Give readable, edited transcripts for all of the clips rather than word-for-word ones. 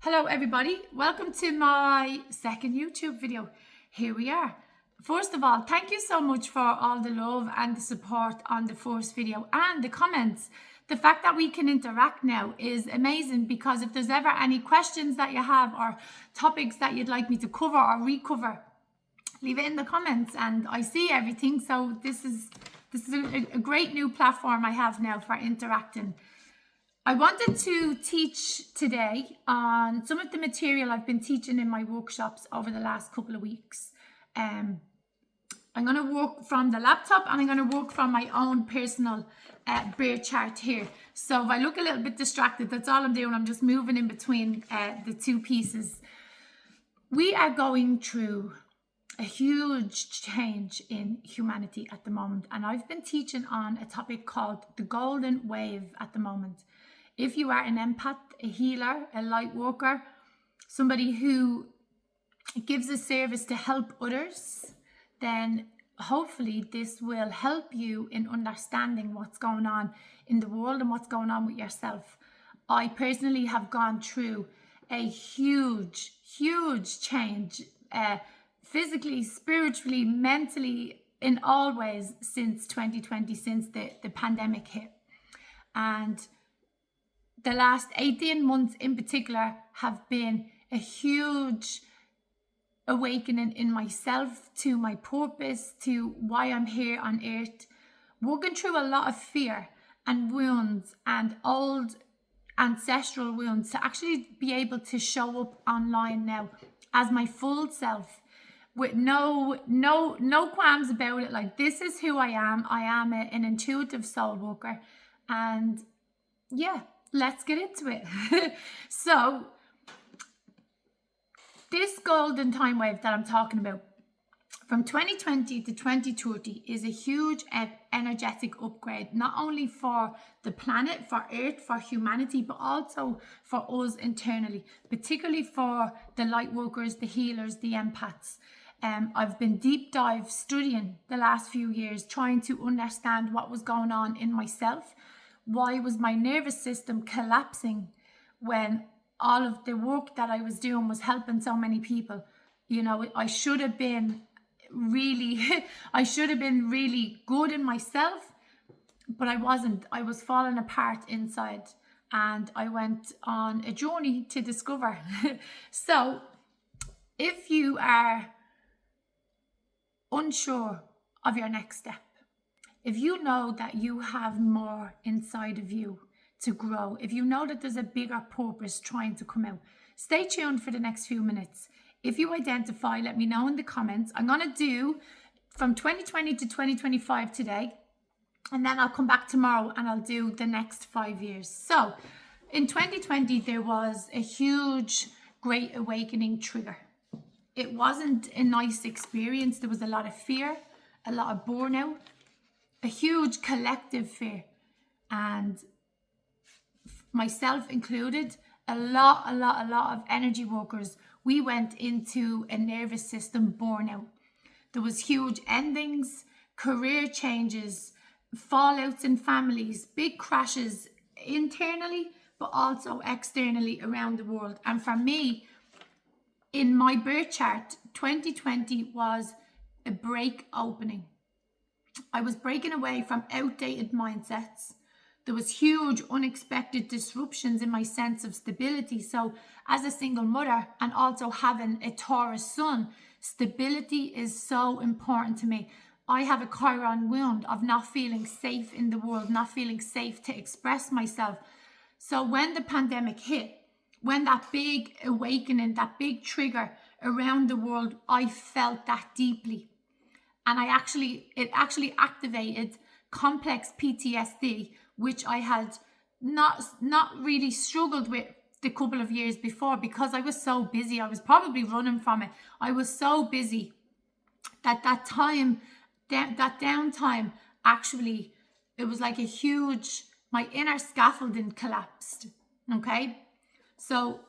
Hello everybody, welcome to my second YouTube video. Here we are. First of all, thank you so much for all the love and the support on the first video and the comments. The fact that we can interact now is amazing, because if there's ever any questions that you have or topics that you'd like me to cover or recover, leave it in the comments and I see everything. So this is a great new platform I have now for interacting. I wanted to teach today on some of the material I've been teaching in my workshops over the last couple of weeks. I'm going to work from the laptop and I'm going to work from my own personal birth chart here. So if I look a little bit distracted, that's all I'm doing. I'm just moving in between the two pieces. We are going through a huge change in humanity at the moment, and I've been teaching on a topic called the golden wave at the moment. If you are an empath, a healer, a light worker, somebody who gives a service to help others, then hopefully this will help you in understanding what's going on in the world and what's going on with yourself. I personally have gone through a huge change, physically, spiritually, mentally, in all ways since 2020, since the pandemic hit. And the last 18 months in particular have been a huge awakening in myself, to my purpose, to why I'm here on earth. Working through a lot of fear and wounds and old ancestral wounds to actually be able to show up online now as my full self, with no qualms about it. Like, this is who I am. I am an intuitive soul worker, and yeah, let's get into it. So this golden time wave that I'm talking about from 2020 to 2030 is a huge energetic upgrade, not only for the planet, for Earth, for humanity, but also for us internally, particularly for the light workers, the healers, the empaths. I've been deep dive studying the last few years, trying to understand what was going on in myself. Why was my nervous system collapsing when all of the work that I was doing was helping so many people? You know, I should have been really good in myself, but I wasn't. I was falling apart inside, and I went on a journey to discover. So if you are unsure of your next step, if you know that you have more inside of you to grow, if you know that there's a bigger purpose trying to come out, stay tuned for the next few minutes. If you identify, let me know in the comments. I'm going to do from 2020 to 2025 today, and then I'll come back tomorrow and I'll do the next 5 years. So in 2020, there was a huge great awakening trigger. It wasn't a nice experience. There was a lot of fear, a lot of burnout, a huge collective fear, and myself included, a lot of energy workers, we went into a nervous system burnout. There was huge endings, career changes, fallouts in families, big crashes internally, but also externally around the world. And for me, in my birth chart, 2020 was a break opening. I was breaking away from outdated mindsets. There was huge unexpected disruptions in my sense of stability. So as a single mother and also having a Taurus sun, stability is so important to me. I have a Chiron wound of not feeling safe in the world, not feeling safe to express myself. So when the pandemic hit, when that big awakening, that big trigger around the world, I felt that deeply. And it actually activated complex PTSD, which I had not really struggled with the couple of years before, because I was so busy. I was probably running from it. I was so busy that downtime, actually, it was like my inner scaffolding collapsed. Okay. So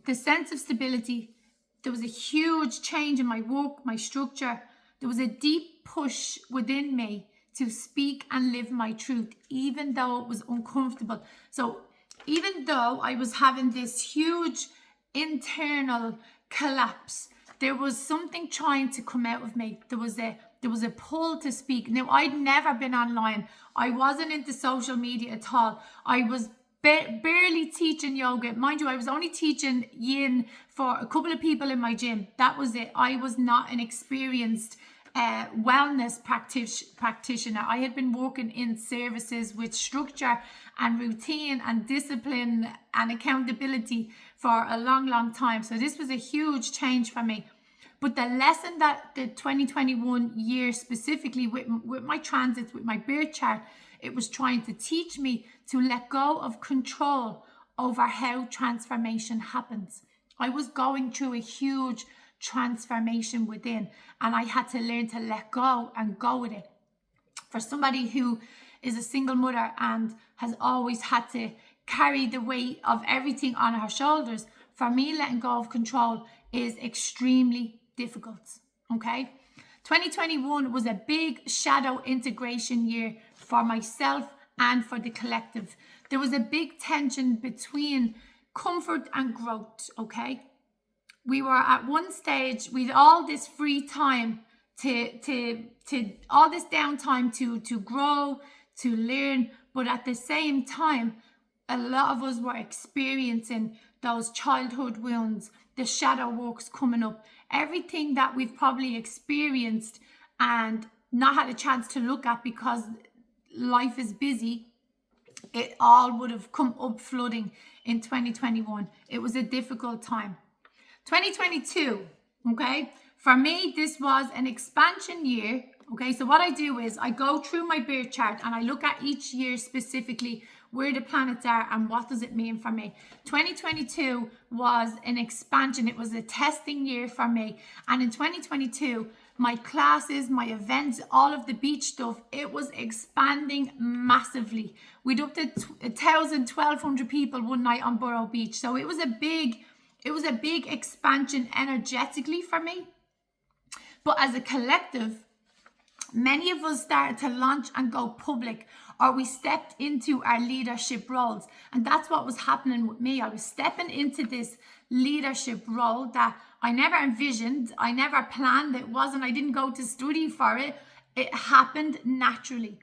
the sense of stability, there was a huge change in my work, my structure. There was a deep push within me to speak and live my truth, even though it was uncomfortable. So even though I was having this huge internal collapse, there was something trying to come out of me. There was a pull to speak. Now, I'd never been online. I wasn't into social media at all. I was barely teaching yoga. Mind you, I was only teaching yin for a couple of people in my gym. That was it. I was not an experienced wellness practitioner. I had been working in services with structure and routine and discipline and accountability for a long time. So this was a huge change for me. But the lesson that the 2021 year specifically with my transits, with my birth chart, it was trying to teach me to let go of control over how transformation happens. I was going through a huge transformation within, and I had to learn to let go and go with it. For somebody who is a single mother and has always had to carry the weight of everything on her shoulders, for me, letting go of control is extremely difficult. Okay, 2021 was a big shadow integration year for myself and for the collective. There was a big tension between comfort and growth. Okay, we were at one stage with all this free time to all this downtime to grow, to learn, but at the same time, a lot of us were experiencing those childhood wounds, the shadow works coming up, everything that we've probably experienced and not had a chance to look at because life is busy. It all would have come up flooding in 2021. It was a difficult time. 2022, okay, for me, this was an expansion year. Okay, so what I do is I go through my birth chart and I look at each year specifically where the planets are and what does it mean for me. 2022 was an expansion. It was a testing year for me. And in 2022, my classes, my events, all of the beach stuff, it was expanding massively. We'd up to 1,000, 1,200 people one night on Borough Beach. So it was a big expansion energetically for me. But as a collective, many of us started to launch and go public, or we stepped into our leadership roles. And that's what was happening with me. I was stepping into this leadership role that I never envisioned. I never planned. I didn't go to study for it. It happened naturally.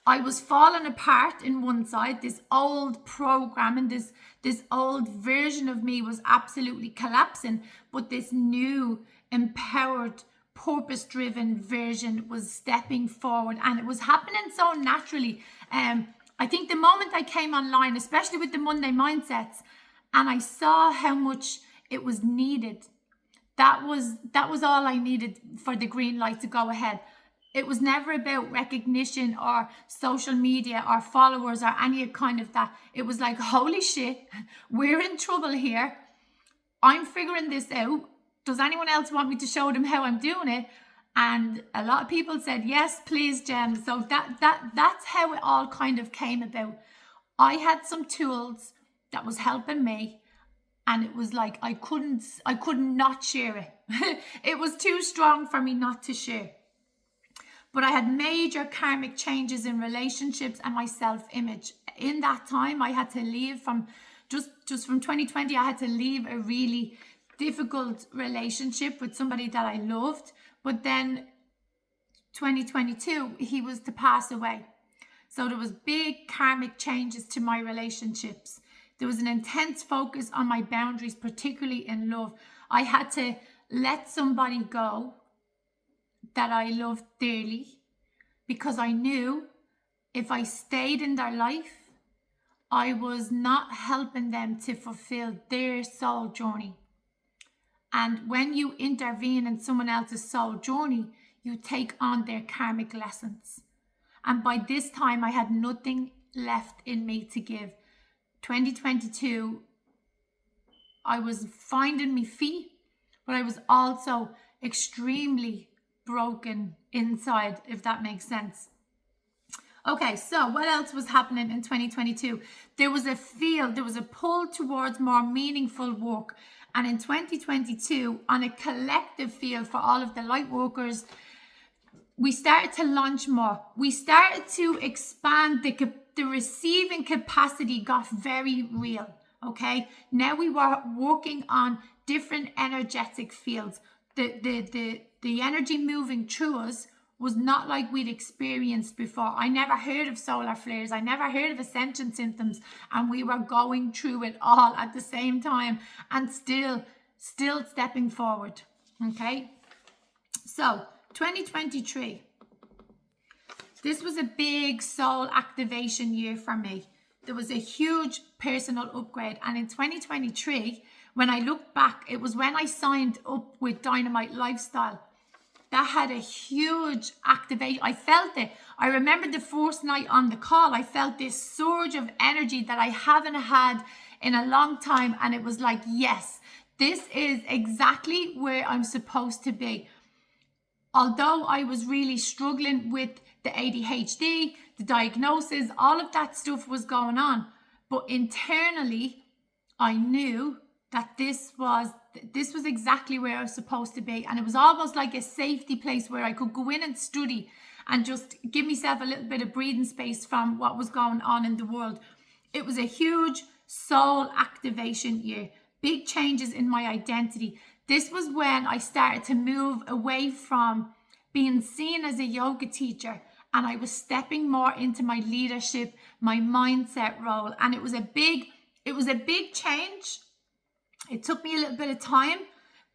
I was falling apart in one side. This old programming, this old version of me was absolutely collapsing. But this new, empowered, purpose-driven version was stepping forward, and it was happening so naturally. I think the moment I came online, especially with the Monday mindsets, and I saw how much it was needed, that was all I needed for the green light to go ahead. It was never about recognition or social media or followers or any kind of that. It was like, holy shit, we're in trouble here. I'm figuring this out. Does anyone else want me to show them how I'm doing it? And a lot of people said, yes, please, Jen. So that's how it all kind of came about. I had some tools that was helping me, and it was like I couldn't not share it. It was too strong for me not to share. But I had major karmic changes in relationships and my self-image. In that time, I had to leave from just from 2020, I had to leave a really difficult relationship with somebody that I loved. But then 2022, he was to pass away. So there was big karmic changes to my relationships. There was an intense focus on my boundaries, particularly in love. I had to let somebody go that I loved dearly, because I knew if I stayed in their life, I was not helping them to fulfill their soul journey. And when you intervene in someone else's soul journey, you take on their karmic lessons. And by this time, I had nothing left in me to give. 2022, I was finding my feet, but I was also extremely broken inside, if that makes sense. Okay, so what else was happening in 2022? There was a pull towards more meaningful work. And in 2022, on a collective field for all of the Lightworkers, we started to launch more. We started to expand the receiving capacity got very real. Okay, now we were working on different energetic fields. The energy moving through us was not like we'd experienced before. I never heard of solar flares. I never heard of ascension symptoms, and we were going through it all at the same time and still stepping forward. Okay, so 2023. This was a big soul activation year for me. There was a huge personal upgrade. And in 2023, when I look back, it was when I signed up with Dynamite Lifestyle. That had a huge activation. I felt it. I remember the first night on the call, I felt this surge of energy that I haven't had in a long time. And it was like, yes, this is exactly where I'm supposed to be. Although I was really struggling with the ADHD, the diagnosis, all of that stuff was going on. But internally, I knew that this was exactly where I was supposed to be. And it was almost like a safety place where I could go in and study and just give myself a little bit of breathing space from what was going on in the world. It was a huge soul activation year. Big changes in my identity. This was when I started to move away from being seen as a yoga teacher, and I was stepping more into my leadership, my mindset role. And it was a big change. It took me a little bit of time,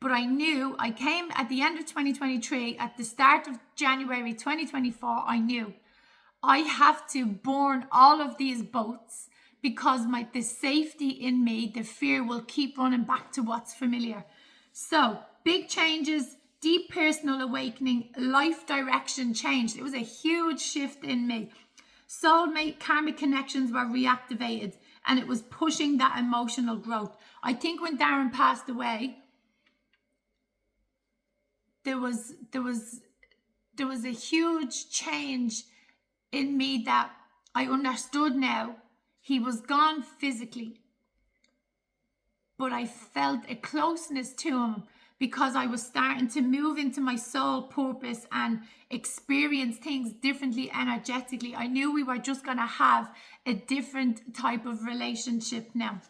but I knew I came at the end of 2023, at the start of January 2024, I knew I have to burn all of these boats, because the safety in me, the fear will keep running back to what's familiar. So big changes, deep personal awakening, life direction changed. It was a huge shift in me. Soulmate karmic connections were reactivated, and it was pushing that emotional growth. I think when Darren passed away, there was a huge change in me that I understood now. He was gone physically, but I felt a closeness to him because I was starting to move into my soul purpose and experience things differently energetically. I knew we were just going to have a different type of relationship now.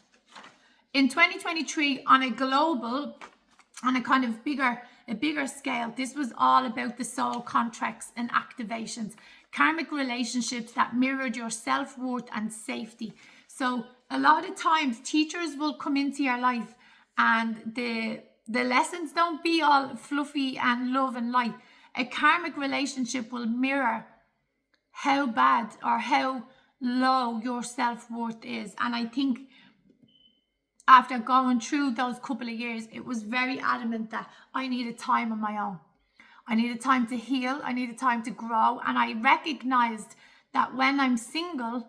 In 2023, on a global, on a kind of bigger scale, this was all about the soul contracts and activations, karmic relationships that mirrored your self-worth and safety. So a lot of times teachers will come into your life and the lessons don't be all fluffy and love and light. A karmic relationship will mirror how bad or how low your self-worth is. And I think after going through those couple of years, it was very adamant that I needed time on my own. I needed time to heal. I needed time to grow. And I recognized that when I'm single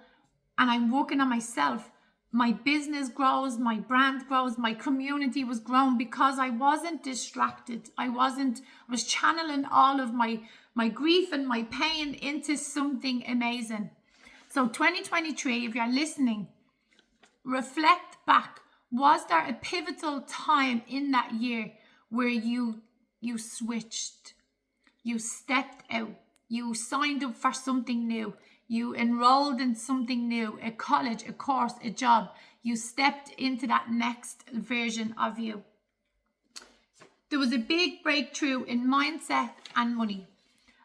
and I'm working on myself, my business grows, my brand grows, my community was grown because I wasn't distracted. I was channeling all of my grief and my pain into something amazing. So 2023, if you're listening, reflect back. Was there a pivotal time in that year where you switched, you stepped out, you signed up for something new, you enrolled in something new, a college, a course, a job, you stepped into that next version of you? There was a big breakthrough in mindset and money.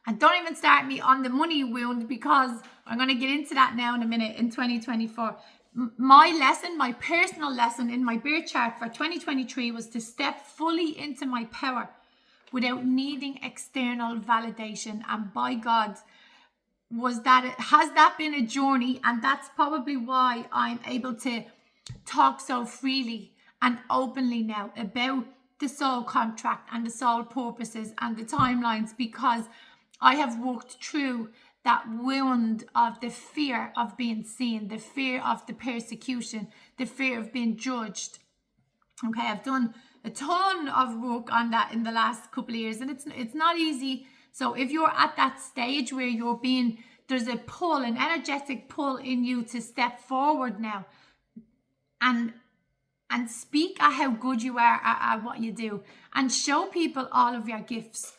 And don't even start me on the money wound, because I'm going to get into that now in a minute. In 2024, my personal lesson in my birth chart for 2023 was to step fully into my power without needing external validation. And by God, has that been a journey? And that's probably why I'm able to talk so freely and openly now about the soul contract and the soul purposes and the timelines, because I have worked through that wound of the fear of being seen, the fear of the persecution, the fear of being judged. Okay, I've done a ton of work on that in the last couple of years, and it's not easy. So if you're at that stage where there's a pull, an energetic pull in you to step forward now and speak at how good you are at what you do, and show people all of your gifts.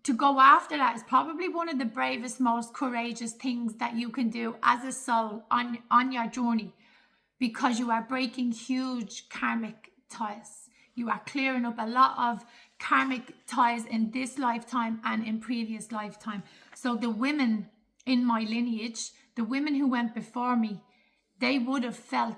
to go after that is probably one of the bravest, most courageous things that you can do as a soul on your journey, because you are breaking huge karmic ties. You are clearing up a lot of karmic ties in this lifetime and in previous lifetime. So the women in my lineage, the women who went before me, they would have felt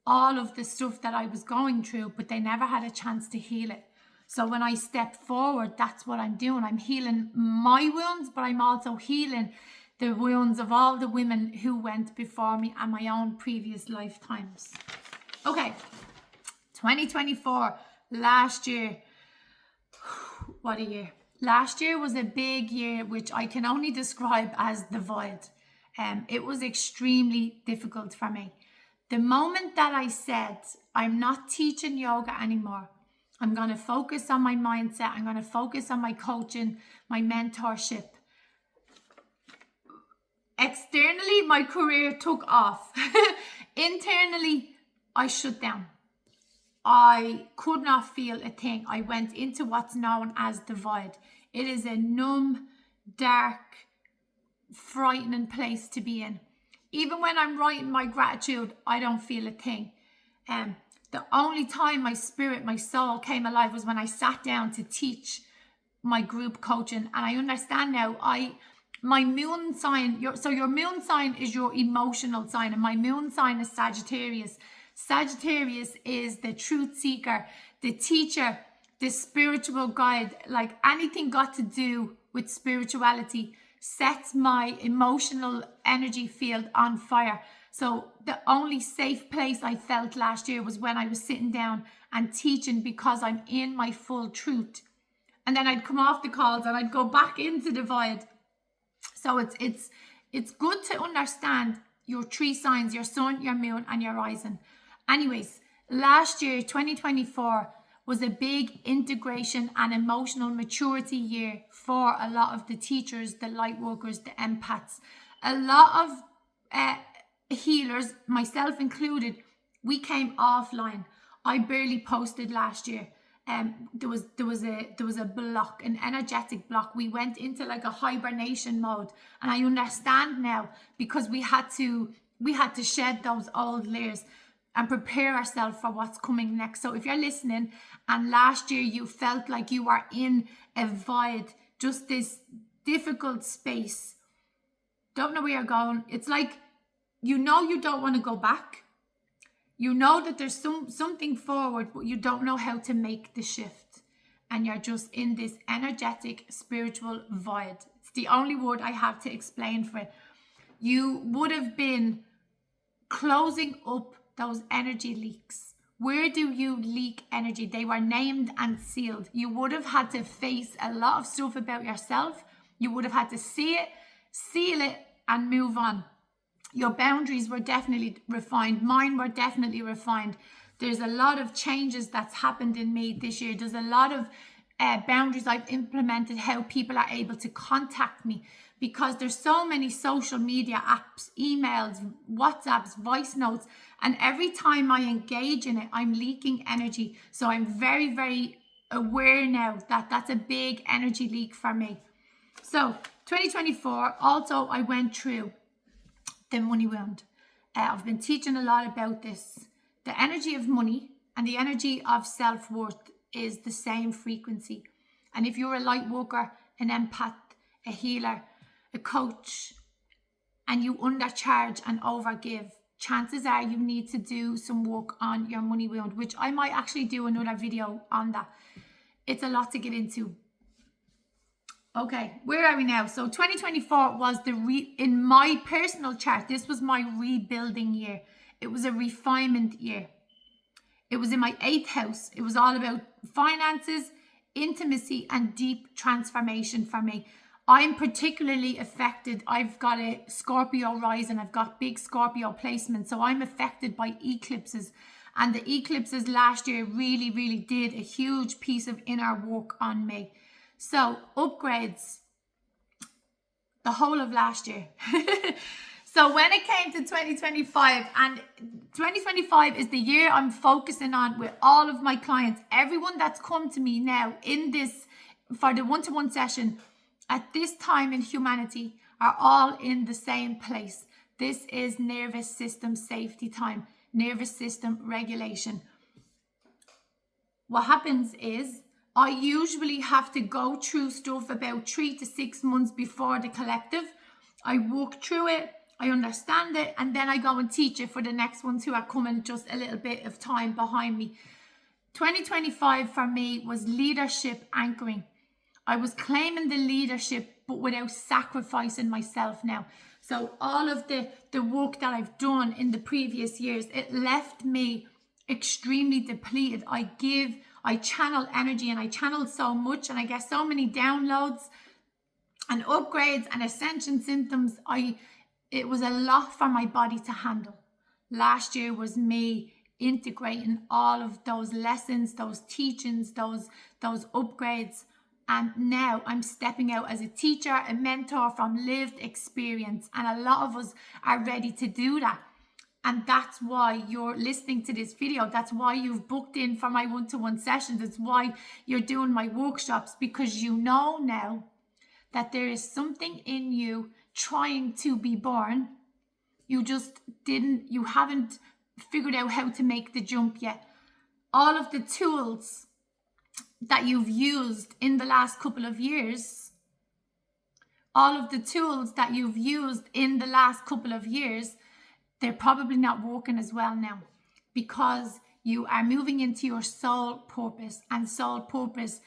all of the stuff that I was going through, but they never had a chance to heal it. So when I step forward, that's what I'm doing. I'm healing my wounds, but I'm also healing the wounds of all the women who went before me and my own previous lifetimes. Okay, 2024, last year. What a year. Last year was a big year, which I can only describe as the void. It was extremely difficult for me. The moment that I said, I'm not teaching yoga anymore, I'm going to focus on my mindset, I'm going to focus on my coaching, my mentorship. Externally, my career took off. Internally, I shut down. I could not feel a thing. I went into what's known as the void. It is a numb, dark, frightening place to be in. Even when I'm writing my gratitude, I don't feel a thing. The only time my spirit, my soul came alive was when I sat down to teach my group coaching. And I understand now, my moon sign, your moon sign is your emotional sign, and my moon sign is Sagittarius. Sagittarius is the truth seeker, the teacher, the spiritual guide. Like anything got to do with spirituality sets my emotional energy field on fire. So the only safe place I felt last year was when I was sitting down and teaching, because I'm in my full truth. And then I'd come off the calls and I'd go back into the void. So it's good to understand your three signs: your sun, your moon, and your rising. Anyways, last year, 2024, was a big integration and emotional maturity year for a lot of the teachers, the light workers, the empaths. A lot of healers, myself included, we came offline. I barely posted last year. There was a block, an energetic block. We went into like a hibernation mode, and I understand now, because we had to shed those old layers and prepare ourselves for what's coming next. So if you're listening and last year you felt like you were in a void, just this difficult space, don't know where you're going, it's like, you don't want to go back. You know that there's something forward, but you don't know how to make the shift. And you're just in this energetic, spiritual void. It's the only word I have to explain for it. You would have been closing up those energy leaks. Where do you leak energy? They were named and sealed. You would have had to face a lot of stuff about yourself. You would have had to see it, seal it, and move on. Your boundaries were definitely refined. Mine were definitely refined. There's a lot of changes that's happened in me this year. There's a lot of boundaries I've implemented, how people are able to contact me, because there's so many social media apps, emails, WhatsApps, voice notes, and every time I engage in it, I'm leaking energy. So I'm very, very aware now that that's a big energy leak for me. So 2024, also I went through the money wound. I've been teaching a lot about this. The energy of money and the energy of self-worth is the same frequency. And if you're a light worker, an empath, a healer, a coach, and you undercharge and overgive, chances are you need to do some work on your money wound, which I might actually do another video on that. It's a lot to get into. Okay, where are we now? So 2024 was in my personal chart, this was my rebuilding year. It was a refinement year. It was in my 8th house. It was all about finances, intimacy, and deep transformation for me. I'm particularly affected. I've got a Scorpio rising. I've got big Scorpio placements. So I'm affected by eclipses. And the eclipses last year really, really did a huge piece of inner work on me. So upgrades the whole of last year. So when it came to 2025, and 2025 is the year I'm focusing on with all of my clients, everyone that's come to me now in this, for the one-to-one session, at this time in humanity are all in the same place. This is nervous system safety time, nervous system regulation. What happens is I usually have to go through stuff about 3 to 6 months before the collective. I walk through it, I understand it, and then I go and teach it for the next ones who are coming just a little bit of time behind me. 2025 for me was leadership anchoring. I was claiming the leadership, but without sacrificing myself now. So all of the work that I've done in the previous years, it left me extremely depleted. I channel energy, and I channel so much, and I get so many downloads and upgrades and ascension symptoms. It was a lot for my body to handle. Last year was me integrating all of those lessons, those teachings, those upgrades. And now I'm stepping out as a teacher, a mentor from lived experience. And a lot of us are ready to do that. And that's why you're listening to this video. That's why you've booked in for my one-to-one sessions. That's why you're doing my workshops, because you know now that there is something in you trying to be born. You haven't figured out how to make the jump yet. All of the tools that you've used in the last couple of years, they're probably not working as well now, because you are moving into your soul purpose, and soul purpose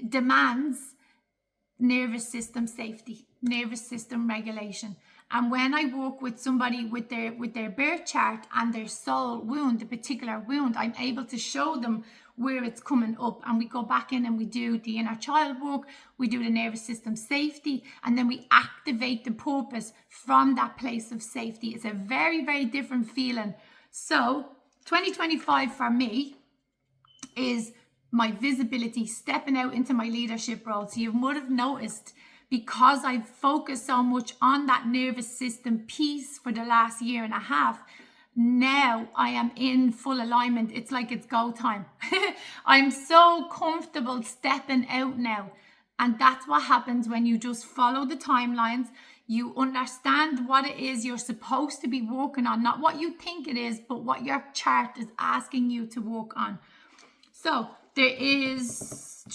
demands nervous system safety, nervous system regulation. And when I work with somebody with their birth chart and their soul wound, the particular wound, I'm able to show them where it's coming up, and we go back in and we do the inner child work, we do the nervous system safety, and then we activate the purpose from that place of safety. It's a very, very different feeling. So 2025 for me is my visibility, stepping out into my leadership role. So you would have noticed, because I've focused so much on that nervous system piece for the last year and a half, now I am in full alignment. It's like it's go time. I'm so comfortable stepping out now. And that's what happens when you just follow the timelines. You understand what it is you're supposed to be working on, not what you think it is, but what your chart is asking you to work on. So there is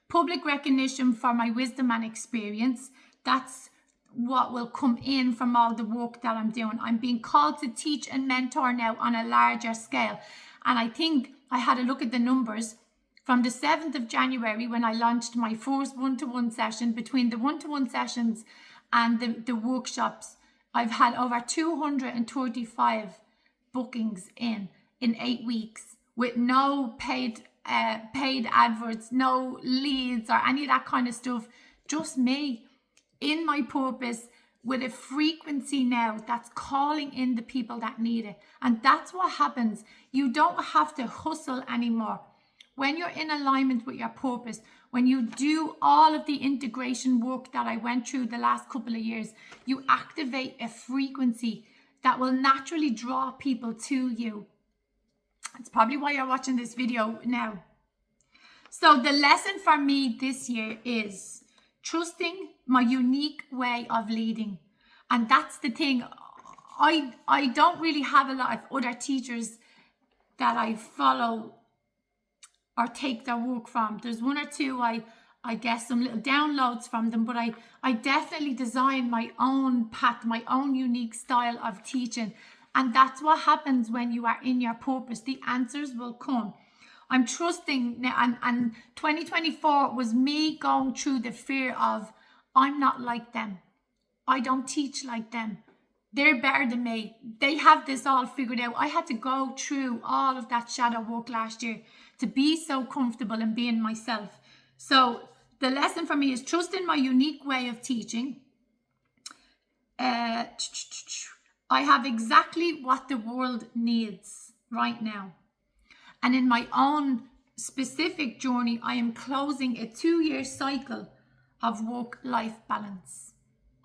public recognition for my wisdom and experience. That's what will come in from all the work that I'm doing. I'm being called to teach and mentor now on a larger scale. And I think I had a look at the numbers from the 7th of January when I launched my first one-to-one session. Between the one-to-one sessions and the workshops, I've had over 235 bookings in 8 weeks with no paid adverts, no leads or any of that kind of stuff. Just me in my purpose with a frequency now that's calling in the people that need it. And that's what happens. You don't have to hustle anymore. When you're in alignment with your purpose, when you do all of the integration work that I went through the last couple of years, you activate a frequency that will naturally draw people to you. It's probably why you're watching this video now. So the lesson for me this year is trusting my unique way of leading. And that's the thing. I don't really have a lot of other teachers that I follow or take their work from. There's one or two I get some little downloads from them, but I definitely design my own path, my own unique style of teaching. And that's what happens when you are in your purpose. The answers will come. I'm trusting now, and 2024 was me going through the fear of, I'm not like them. I don't teach like them. They're better than me. They have this all figured out. I had to go through all of that shadow work last year to be so comfortable in being myself. So the lesson for me is trusting my unique way of teaching. I have exactly what the world needs right now. And in my own specific journey, I am closing a 2-year cycle of work-life balance.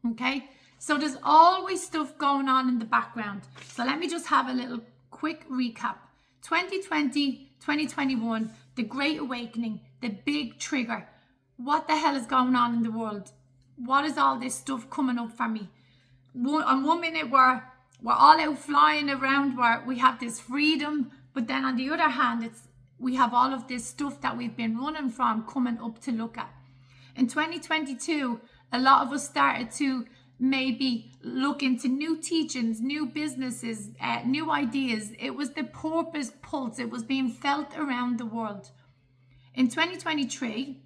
Okay? So there's always stuff going on in the background. So let me just have a little quick recap. 2020, 2021, the Great Awakening, the big trigger. what the hell is going on in the world? What is all this stuff coming up for me? On one minute we're all out flying around, where we have this freedom, but then on the other hand, we have all of this stuff that we've been running from coming up to look at. In 2022, a lot of us started to maybe look into new teachings, new businesses, new ideas. It was the purpose pulse. It was being felt around the world. In 2023,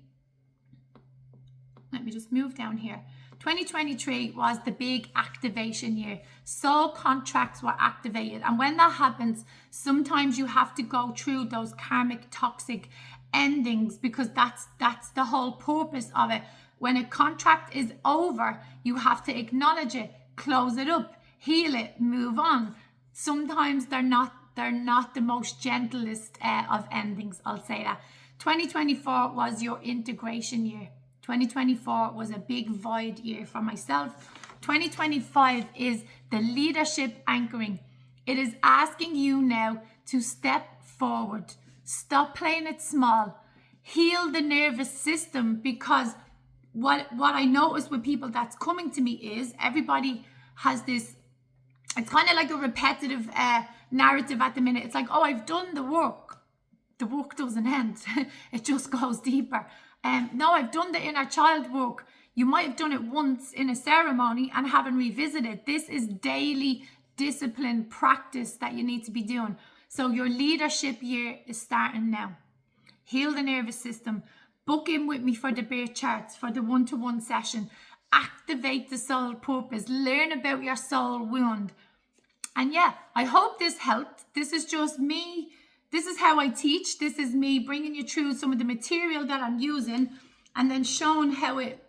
let me just move down here. 2023 was the big activation year. Soul contracts were activated. And when that happens, sometimes you have to go through those karmic toxic endings, because that's the whole purpose of it. When a contract is over, you have to acknowledge it, close it up, heal it, move on. Sometimes they're not the most gentlest of endings, I'll say that. 2024 was your integration year. 2024 was a big void year for myself. 2025 is the leadership anchoring. It is asking you now to step forward. Stop playing it small. Heal the nervous system, because what I notice with people that's coming to me is everybody has this, it's kind of like a repetitive narrative at the minute. It's like, oh, I've done the work. The work doesn't end. It just goes deeper. No, I've done the inner child work. You might have done it once in a ceremony and haven't revisited. This is daily discipline practice that you need to be doing. So your leadership year is starting now. Heal the nervous system. Book in with me for the birth charts, for the one-to-one session. Activate the soul purpose. Learn about your soul wound. And yeah, I hope this helped. This is just me. This is how I teach. This is me bringing you through some of the material that I'm using and then showing how it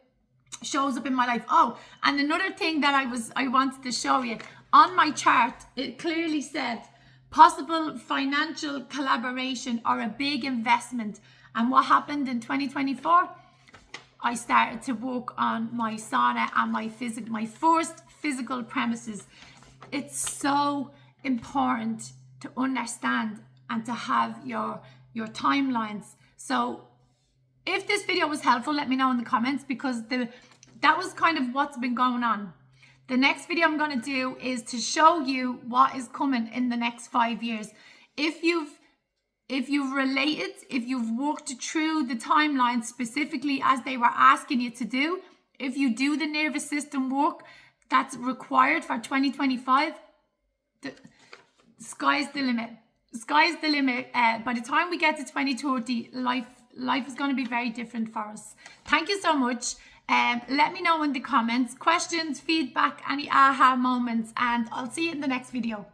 shows up in my life. Oh, and another thing that I wanted to show you. On my chart, it clearly said possible financial collaboration or a big investment. And what happened in 2024? I started to work on my sauna and my first physical premises. It's so important to understand and to have your timelines. So if this video was helpful, let me know in the comments, because that was kind of what's been going on. The next video I'm going to do is to show you what is coming in the next 5 years. If you've related, if you've worked through the timeline specifically as they were asking you to do, if you do the nervous system work that's required for 2025, the sky's the limit. Sky's the limit. By the time we get to 2030, life is going to be very different for us. Thank you so much. Let me know in the comments, questions, feedback, any aha moments, and I'll see you in the next video.